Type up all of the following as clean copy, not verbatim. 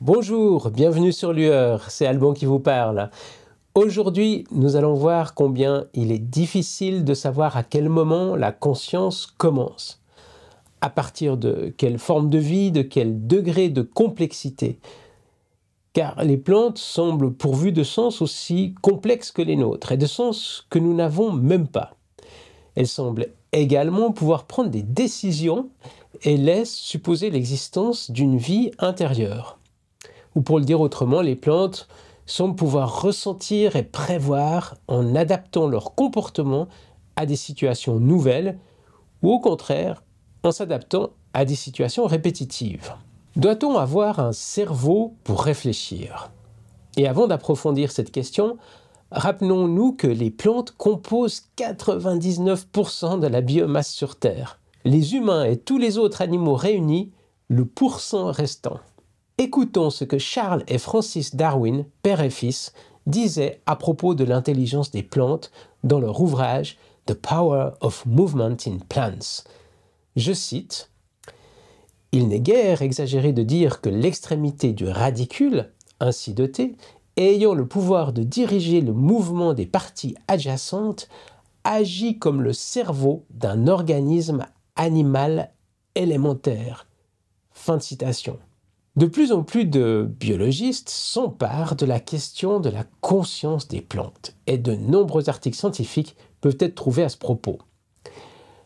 Bonjour, bienvenue sur Lueur, c'est Alban qui vous parle. Aujourd'hui, nous allons voir combien il est difficile de savoir à quel moment la conscience commence. À partir de quelle forme de vie, de quel degré de complexité. Car les plantes semblent pourvues de sens aussi complexes que les nôtres, et de sens que nous n'avons même pas. Elles semblent également pouvoir prendre des décisions et laissent supposer l'existence d'une vie intérieure. Ou pour le dire autrement, les plantes semblent pouvoir ressentir et prévoir en adaptant leur comportement à des situations nouvelles ou au contraire en s'adaptant à des situations répétitives. Doit-on avoir un cerveau pour réfléchir? Et avant d'approfondir cette question, rappelons-nous que les plantes composent 99% de la biomasse sur Terre. Les humains et tous les autres animaux réunis, le pourcent restant. Écoutons ce que Charles et Francis Darwin, père et fils, disaient à propos de l'intelligence des plantes dans leur ouvrage The Power of Movement in Plants. Je cite: « Il n'est guère exagéré de dire que l'extrémité du radicule, ainsi doté, ayant le pouvoir de diriger le mouvement des parties adjacentes, agit comme le cerveau d'un organisme animal élémentaire. » Fin de citation. De plus en plus de biologistes s'emparent de la question de la conscience des plantes et de nombreux articles scientifiques peuvent être trouvés à ce propos.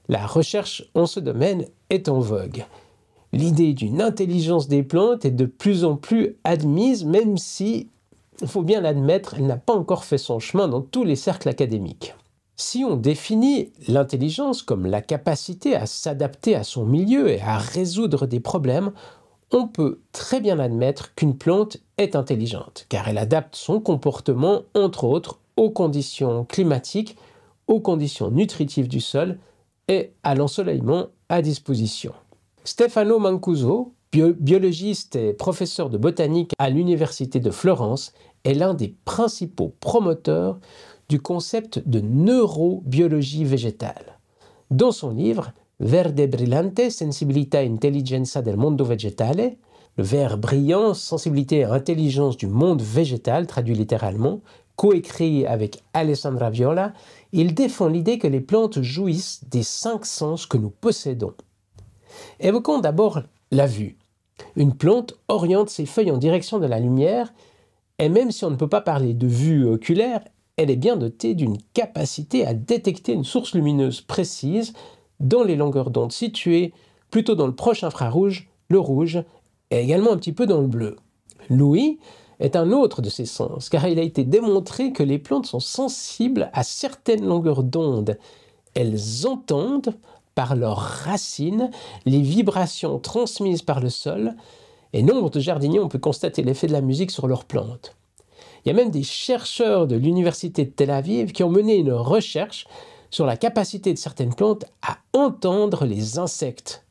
La recherche en ce domaine est en vogue. L'idée d'une intelligence des plantes est de plus en plus admise, même si, il faut bien l'admettre, elle n'a pas encore fait son chemin dans tous les cercles académiques. Si on définit l'intelligence comme la capacité à s'adapter à son milieu et à résoudre des problèmes, on peut très bien admettre qu'une plante est intelligente, car elle adapte son comportement, entre autres, aux conditions climatiques, aux conditions nutritives du sol et à l'ensoleillement à disposition. Stefano Mancuso, biologiste et professeur de botanique à l'Université de Florence, est l'un des principaux promoteurs du concept de neurobiologie végétale. Dans son livre Verde brillante, sensibilità e intelligenza del mondo vegetale, le vert brillant, sensibilité et intelligence du monde végétal, traduit littéralement, coécrit avec Alessandra Viola, il défend l'idée que les plantes jouissent des 5 sens que nous possédons. Évoquons d'abord la vue. Une plante oriente ses feuilles en direction de la lumière, et même si on ne peut pas parler de vue oculaire, elle est bien dotée d'une capacité à détecter une source lumineuse précise dans les longueurs d'onde situées plutôt dans le proche infrarouge, le rouge, et également un petit peu dans le bleu. L'ouïe est un autre de ces sens, car il a été démontré que les plantes sont sensibles à certaines longueurs d'onde. Elles entendent, par leurs racines, les vibrations transmises par le sol, et nombre de jardiniers ont pu constater l'effet de la musique sur leurs plantes. Il y a même des chercheurs de l'université de Tel Aviv qui ont mené une recherche sur la capacité de certaines plantes à entendre les insectes.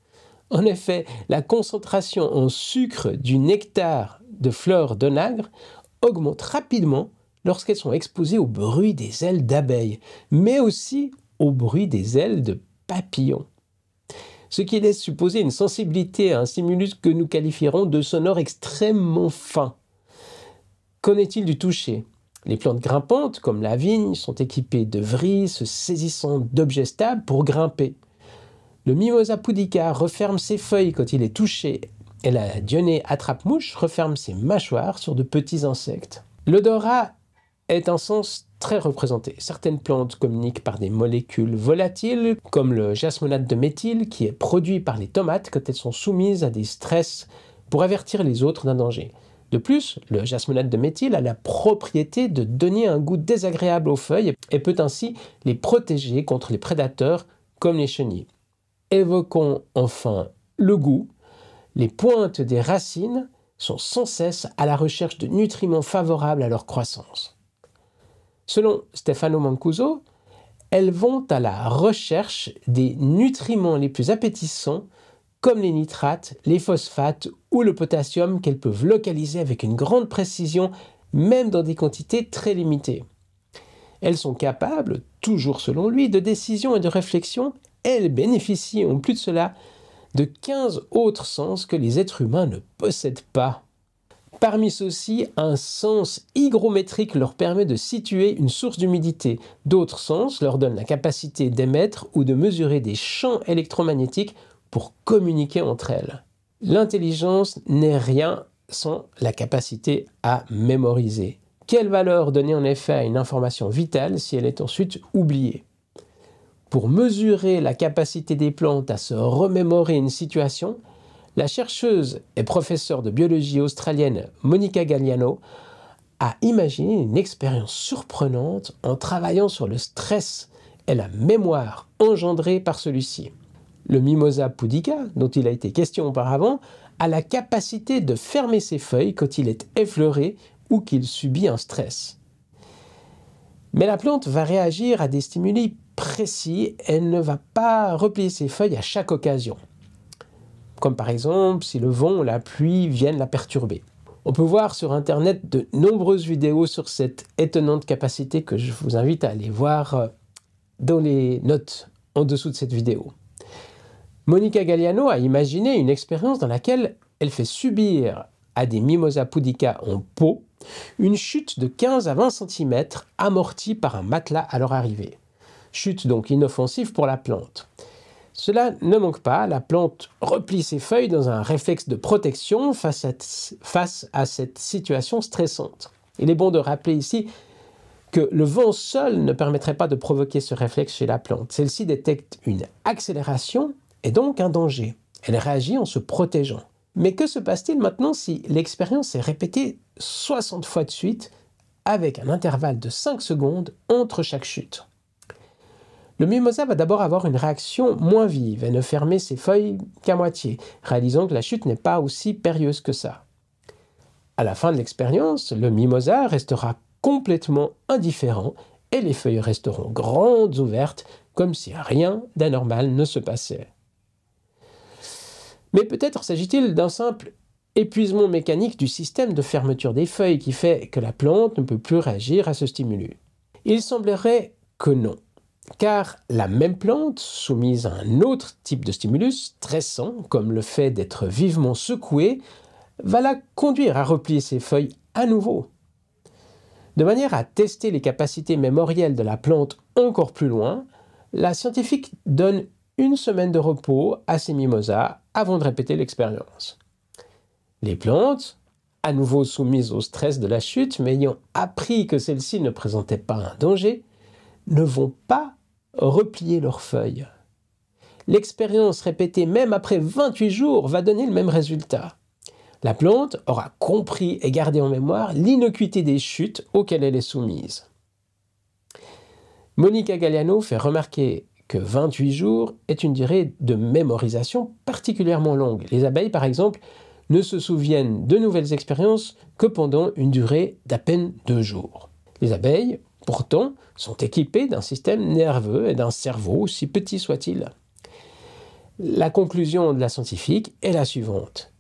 En effet, la concentration en sucre du nectar de fleurs d'onagre augmente rapidement lorsqu'elles sont exposées au bruit des ailes d'abeilles, mais aussi au bruit des ailes de papillons. Ce qui laisse supposer une sensibilité à un stimulus que nous qualifierons de sonore extrêmement fin. Qu'en est-il du toucher ? Les plantes grimpantes, comme la vigne, sont équipées de vrilles se saisissant d'objets stables pour grimper. Le Mimosa pudica referme ses feuilles quand il est touché et la Dionée attrape-mouche referme ses mâchoires sur de petits insectes. L'odorat est un sens très représenté. Certaines plantes communiquent par des molécules volatiles, comme le jasmonate de méthyle, qui est produit par les tomates quand elles sont soumises à des stress pour avertir les autres d'un danger. De plus, le jasmonate de méthyle a la propriété de donner un goût désagréable aux feuilles et peut ainsi les protéger contre les prédateurs comme les chenilles. Évoquons enfin le goût. Les pointes des racines sont sans cesse à la recherche de nutriments favorables à leur croissance. Selon Stefano Mancuso, elles vont à la recherche des nutriments les plus appétissants comme les nitrates, les phosphates ou le potassium qu'elles peuvent localiser avec une grande précision, même dans des quantités très limitées. Elles sont capables, toujours selon lui, de décision et de réflexion, et elles bénéficient en plus de cela de 15 autres sens que les êtres humains ne possèdent pas. Parmi ceux-ci, un sens hygrométrique leur permet de situer une source d'humidité. D'autres sens leur donnent la capacité d'émettre ou de mesurer des champs électromagnétiques pour communiquer entre elles. L'intelligence n'est rien sans la capacité à mémoriser. Quelle valeur donner en effet à une information vitale si elle est ensuite oubliée? Pour mesurer la capacité des plantes à se remémorer une situation, la chercheuse et professeure de biologie australienne Monica Galliano a imaginé une expérience surprenante en travaillant sur le stress et la mémoire engendrée par celui-ci. Le Mimosa pudica, dont il a été question auparavant, a la capacité de fermer ses feuilles quand il est effleuré ou qu'il subit un stress. Mais la plante va réagir à des stimuli précis, elle ne va pas replier ses feuilles à chaque occasion. Comme par exemple si le vent ou la pluie viennent la perturber. On peut voir sur internet de nombreuses vidéos sur cette étonnante capacité que je vous invite à aller voir dans les notes en dessous de cette vidéo. Monica Galliano a imaginé une expérience dans laquelle elle fait subir à des Mimosa pudica en pot une chute de 15 à 20 cm amortie par un matelas à leur arrivée. Chute donc inoffensive pour la plante. Cela ne manque pas, la plante replie ses feuilles dans un réflexe de protection face à cette situation stressante. Il est bon de rappeler ici que le vent seul ne permettrait pas de provoquer ce réflexe chez la plante. Celle-ci détecte une accélération et donc un danger. Elle réagit en se protégeant. Mais que se passe-t-il maintenant si l'expérience est répétée 60 fois de suite avec un intervalle de 5 secondes entre chaque chute? Le mimosa va d'abord avoir une réaction moins vive et ne fermer ses feuilles qu'à moitié, réalisant que la chute n'est pas aussi périlleuse que ça. À la fin de l'expérience, le mimosa restera complètement indifférent et les feuilles resteront grandes ouvertes comme si rien d'anormal ne se passait. Mais peut-être s'agit-il d'un simple épuisement mécanique du système de fermeture des feuilles qui fait que la plante ne peut plus réagir à ce stimulus. Il semblerait que non. Car la même plante, soumise à un autre type de stimulus stressant, comme le fait d'être vivement secouée, va la conduire à replier ses feuilles à nouveau. De manière à tester les capacités mémorielles de la plante encore plus loin, la scientifique donne une semaine de repos à ces mimosas avant de répéter l'expérience. Les plantes, à nouveau soumises au stress de la chute, mais ayant appris que celle-ci ne présentait pas un danger, ne vont pas replier leurs feuilles. L'expérience répétée même après 28 jours va donner le même résultat. La plante aura compris et gardé en mémoire l'innocuité des chutes auxquelles elle est soumise. Monica Galliano fait remarquer que 28 jours est une durée de mémorisation particulièrement longue. Les abeilles, par exemple, ne se souviennent de nouvelles expériences que pendant une durée d'à peine 2 jours. Les abeilles, pourtant, sont équipées d'un système nerveux et d'un cerveau, aussi petit soit-il. La conclusion de la scientifique est la suivante.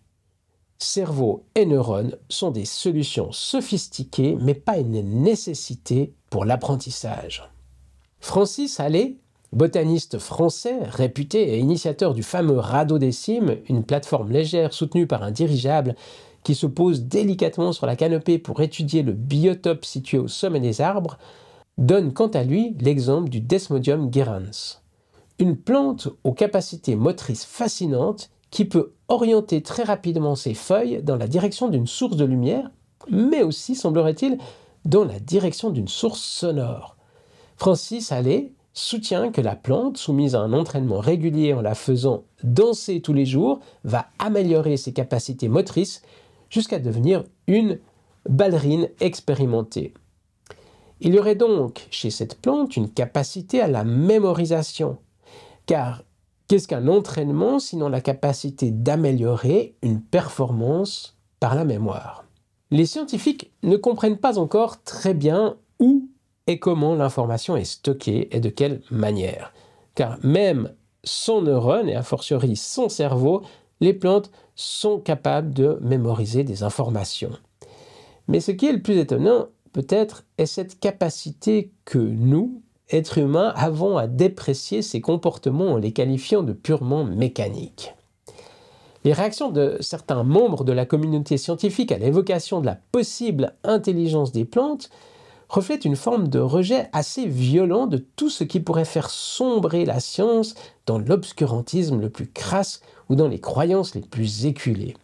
Cerveau et neurones sont des solutions sophistiquées, mais pas une nécessité pour l'apprentissage. Francis Hallé, botaniste français réputé et initiateur du fameux radeau des cimes, une plateforme légère soutenue par un dirigeable qui se pose délicatement sur la canopée pour étudier le biotope situé au sommet des arbres, donne quant à lui l'exemple du Desmodium gyrans, une plante aux capacités motrices fascinantes qui peut orienter très rapidement ses feuilles dans la direction d'une source de lumière, mais aussi, semblerait-il, dans la direction d'une source sonore. Francis Hallé soutient que la plante, soumise à un entraînement régulier en la faisant danser tous les jours, va améliorer ses capacités motrices jusqu'à devenir une ballerine expérimentée. Il y aurait donc chez cette plante une capacité à la mémorisation, car qu'est-ce qu'un entraînement sinon la capacité d'améliorer une performance par la mémoire? Les scientifiques ne comprennent pas encore très bien où et comment l'information est stockée et de quelle manière, car même sans neurones et a fortiori sans cerveau, les plantes sont capables de mémoriser des informations. Mais ce qui est le plus étonnant, peut-être, est cette capacité que nous, êtres humains, avons à déprécier ces comportements en les qualifiant de purement mécaniques. Les réactions de certains membres de la communauté scientifique à l'évocation de la possible intelligence des plantes reflètent une forme de rejet assez violent de tout ce qui pourrait faire sombrer la science dans l'obscurantisme le plus crasse ou dans les croyances les plus éculées.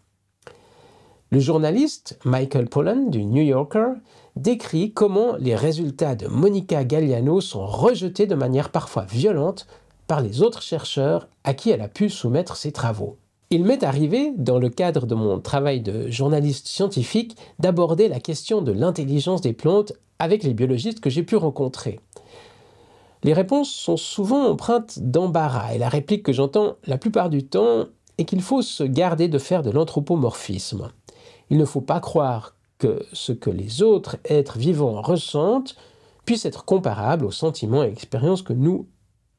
Le journaliste Michael Pollan du New Yorker décrit comment les résultats de Monica Galliano sont rejetés de manière parfois violente par les autres chercheurs à qui elle a pu soumettre ses travaux. Il m'est arrivé, dans le cadre de mon travail de journaliste scientifique, d'aborder la question de l'intelligence des plantes avec les biologistes que j'ai pu rencontrer. Les réponses sont souvent empreintes d'embarras et la réplique que j'entends la plupart du temps est qu'il faut se garder de faire de l'anthropomorphisme. Il ne faut pas croire que ce que les autres êtres vivants ressentent puisse être comparable aux sentiments et expériences que nous,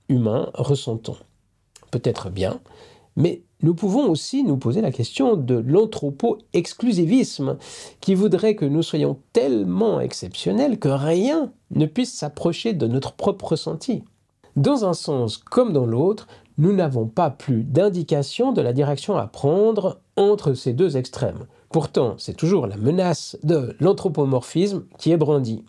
humains, ressentons. Peut-être bien, mais nous pouvons aussi nous poser la question de l'anthropo-exclusivisme, qui voudrait que nous soyons tellement exceptionnels que rien ne puisse s'approcher de notre propre ressenti. Dans un sens comme dans l'autre, nous n'avons pas plus d'indication de la direction à prendre entre ces deux extrêmes. Pourtant, c'est toujours la menace de l'anthropomorphisme qui est brandie.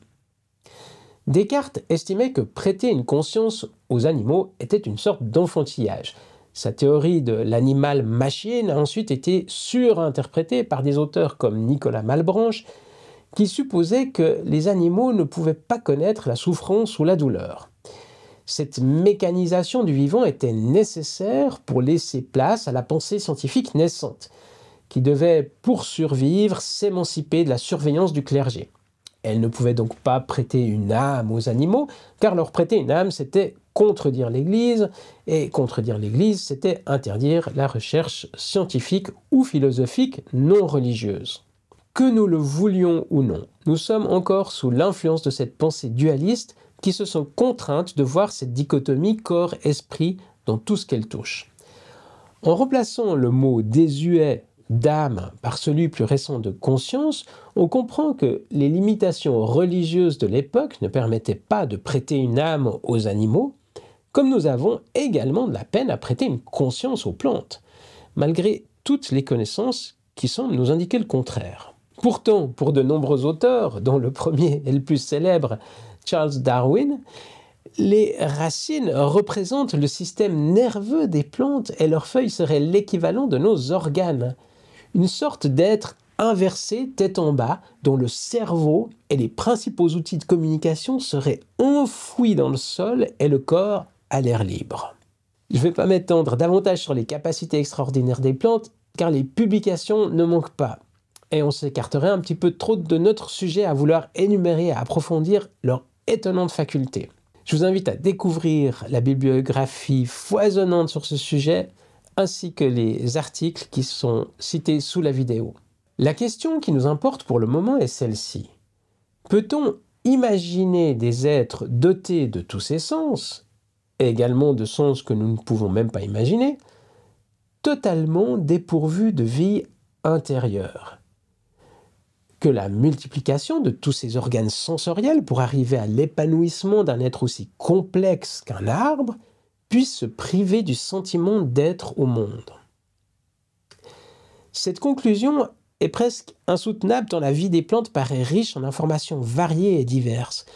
Descartes estimait que prêter une conscience aux animaux était une sorte d'enfantillage. Sa théorie de l'animal-machine a ensuite été surinterprétée par des auteurs comme Nicolas Malebranche, qui supposaient que les animaux ne pouvaient pas connaître la souffrance ou la douleur. Cette mécanisation du vivant était nécessaire pour laisser place à la pensée scientifique naissante, qui devait, pour survivre, s'émanciper de la surveillance du clergé. Elle ne pouvait donc pas prêter une âme aux animaux, car leur prêter une âme, c'était contredire l'Église, et contredire l'Église, c'était interdire la recherche scientifique ou philosophique non religieuse. Que nous le voulions ou non, nous sommes encore sous l'influence de cette pensée dualiste qui se sent contrainte de voir cette dichotomie corps-esprit dans tout ce qu'elle touche. En remplaçant le mot désuet d'âme par celui plus récent de conscience, on comprend que les limitations religieuses de l'époque ne permettaient pas de prêter une âme aux animaux, comme nous avons également de la peine à prêter une conscience aux plantes, malgré toutes les connaissances qui semblent nous indiquer le contraire. Pourtant, pour de nombreux auteurs, dont le premier et le plus célèbre, Charles Darwin, les racines représentent le système nerveux des plantes et leurs feuilles seraient l'équivalent de nos organes. Une sorte d'être inversé, tête en bas, dont le cerveau et les principaux outils de communication seraient enfouis dans le sol et le corps à l'air libre. Je ne vais pas m'étendre davantage sur les capacités extraordinaires des plantes, car les publications ne manquent pas. Et on s'écarterait un petit peu trop de notre sujet à vouloir énumérer et approfondir leurs étonnantes facultés. Je vous invite à découvrir la bibliographie foisonnante sur ce sujet, ainsi que les articles qui sont cités sous la vidéo. La question qui nous importe pour le moment est celle-ci. Peut-on imaginer des êtres dotés de tous ces sens, et également de sens que nous ne pouvons même pas imaginer, totalement dépourvus de vie intérieure? Que la multiplication de tous ces organes sensoriels pour arriver à l'épanouissement d'un être aussi complexe qu'un arbre puisse se priver du sentiment d'être au monde. Cette conclusion est presque insoutenable tant la vie des plantes paraît riche en informations variées et diverses.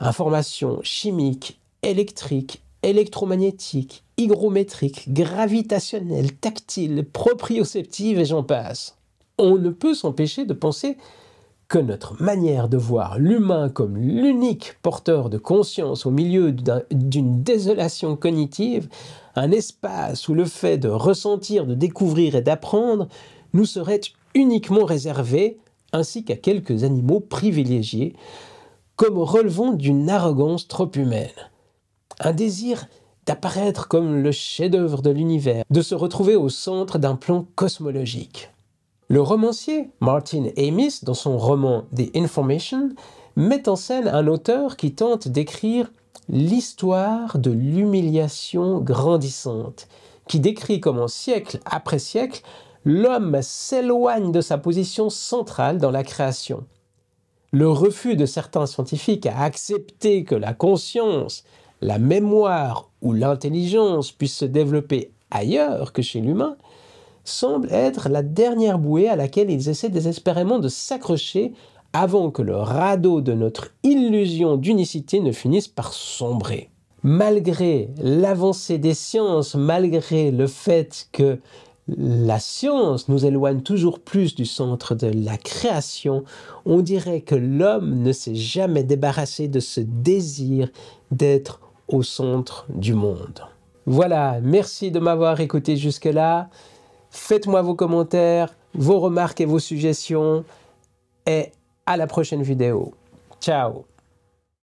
Informations chimiques, électriques, électromagnétiques, hygrométriques, gravitationnelles, tactiles, proprioceptives et j'en passe. On ne peut s'empêcher de penser que notre manière de voir l'humain comme l'unique porteur de conscience au milieu d'une désolation cognitive, un espace où le fait de ressentir, de découvrir et d'apprendre nous serait uniquement réservé, ainsi qu'à quelques animaux privilégiés, comme relevant d'une arrogance trop humaine. Un désir d'apparaître comme le chef-d'œuvre de l'univers, de se retrouver au centre d'un plan cosmologique. Le romancier Martin Amis, dans son roman The Information, met en scène un auteur qui tente d'écrire l'histoire de l'humiliation grandissante, qui décrit comment siècle après siècle, l'homme s'éloigne de sa position centrale dans la création. Le refus de certains scientifiques à accepter que la conscience, la mémoire ou l'intelligence puissent se développer ailleurs que chez l'humain semble être la dernière bouée à laquelle ils essaient désespérément de s'accrocher avant que le radeau de notre illusion d'unicité ne finisse par sombrer. Malgré l'avancée des sciences, malgré le fait que la science nous éloigne toujours plus du centre de la création, on dirait que l'homme ne s'est jamais débarrassé de ce désir d'être au centre du monde. Voilà, merci de m'avoir écouté jusque-là. Faites-moi vos commentaires, vos remarques et vos suggestions. Et à la prochaine vidéo. Ciao!